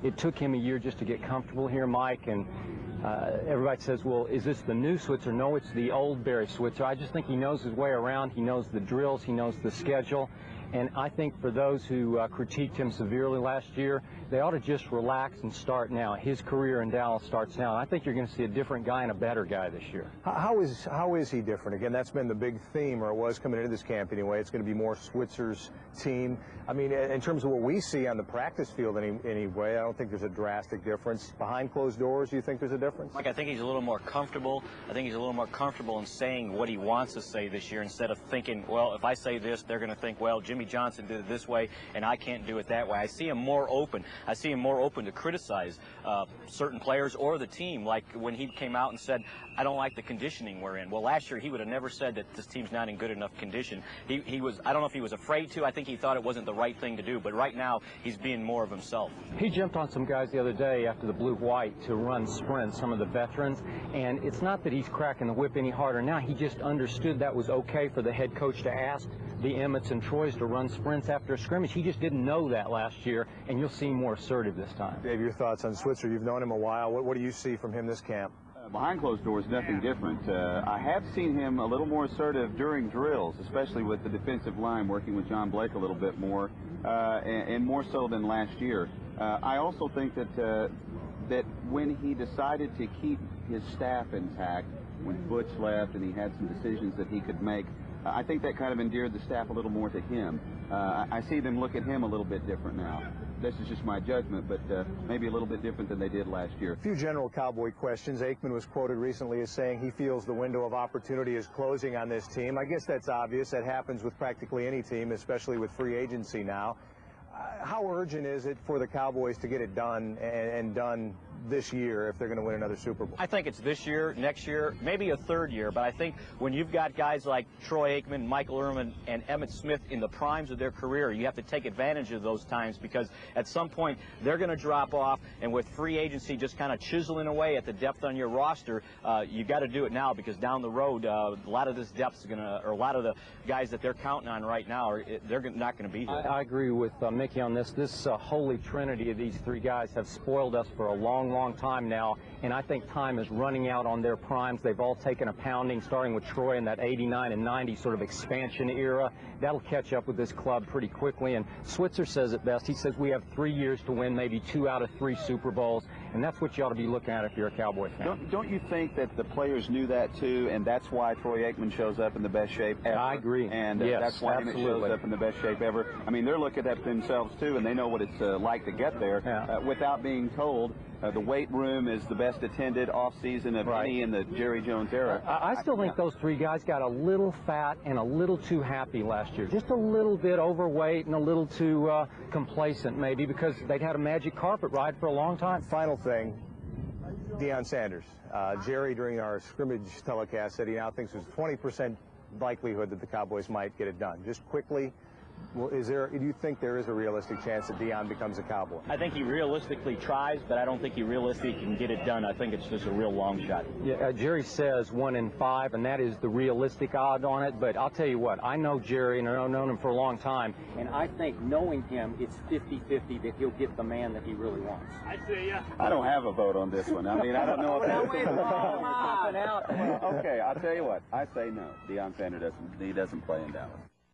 it took him a year just to get comfortable here, Mike, and everybody says, well, is this the new Switzer? No, it's the old Barry Switzer. I just think he knows his way around. He knows the drills. He knows the schedule. And I think for those who critiqued him severely last year, they ought to just relax and start now. His career in Dallas starts now. And I think you're going to see a different guy and a better guy this year. How is he different? Again, that's been the big theme, or it was coming into this camp anyway. It's going to be more Switzer's team. I mean, in terms of what we see on the practice field anyway, I don't think there's a drastic difference. Behind closed doors, do you think there's a difference? Mike, I think he's a little more comfortable. I think he's a little more comfortable in saying what he wants to say this year instead of thinking, well, if I say this, they're going to think, well, Jimmy Johnson did it this way and I can't do it that way. I see him more open. I see him more open to criticize certain players or the team, like when he came out and said, I don't like the conditioning we're in. Well, last year he would have never said that this team's not in good enough condition. He was, I don't know if he was afraid to. I think he thought it wasn't the right thing to do, but right now he's being more of himself. He jumped on some guys the other day after the blue-white to run sprints, some of the veterans, and it's not that he's cracking the whip any harder now. He just understood that was okay for the head coach to ask the Emmets and Troys to run sprints after a scrimmage. He just didn't know that last year, and you'll see more assertive this time. Dave, your thoughts on Switzer? You've known him a while. What do you see from him this camp? Behind closed doors, nothing different. I have seen him a little more assertive during drills, especially with the defensive line, working with John Blake a little bit more, and more so than last year. I also think that that when he decided to keep his staff intact, when Butch left and he had some decisions that he could make, I think that kind of endeared the staff a little more to him. I see them look at him a little bit different now. This is just my judgment, but maybe a little bit different than they did last year. A few general Cowboy questions. Aikman was quoted recently as saying he feels the window of opportunity is closing on this team. I guess that's obvious. That happens with practically any team, especially with free agency now. How urgent is it for the Cowboys to get it done and done this year if they're going to win another Super Bowl? I think it's this year, next year, maybe a third year, but I think when you've got guys like Troy Aikman, Michael Irvin, and Emmitt Smith in the primes of their career, you have to take advantage of those times because at some point they're going to drop off, and with free agency just kind of chiseling away at the depth on your roster, you got to do it now because down the road, a lot of this depth is going to, or a lot of the guys that they're counting on right now, they're not going to be here. I agree with Mickey on this. This holy trinity of these three guys have spoiled us for a long time now, and I think time is running out on their primes. They've all taken a pounding, starting with Troy in that 89 and 90 sort of expansion era. That'll catch up with this club pretty quickly, and Switzer says it best. He says we have 3 years to win maybe 2 out of 3 Super Bowls, and that's what you ought to be looking at if you're a Cowboy fan. Don't you think that the players knew that too, and that's why Troy Aikman shows up in the best shape ever? I agree. And yes, that's why Emmett shows up in the best shape ever. I mean, they're looking at themselves too, and they know what it's like to get there without being told. The weight room is the best attended off-season of any in the Jerry Jones era. I still think those three guys got a little fat and a little too happy last year. Just a little bit overweight and a little too complacent maybe because they'd had a magic carpet ride for a long time. Final thing, Deion Sanders. Jerry, during our scrimmage telecast, said he now thinks there's a 20% likelihood that the Cowboys might get it done. Just quickly, well, do you think there is a realistic chance that Deion becomes a Cowboy? I think he realistically tries, but I don't think he realistically can get it done. I think it's just a real long shot. Yeah, Jerry says 1 in 5, and that is the realistic odd on it. But I'll tell you what, I know Jerry, and I've known him for a long time, and I think knowing him, it's 50-50 that he'll get the man that he really wants. I see ya. I don't have a vote on this one. I mean, I don't know if that's... Okay, I'll tell you what. I say no. Deion Sanders doesn't play in Dallas.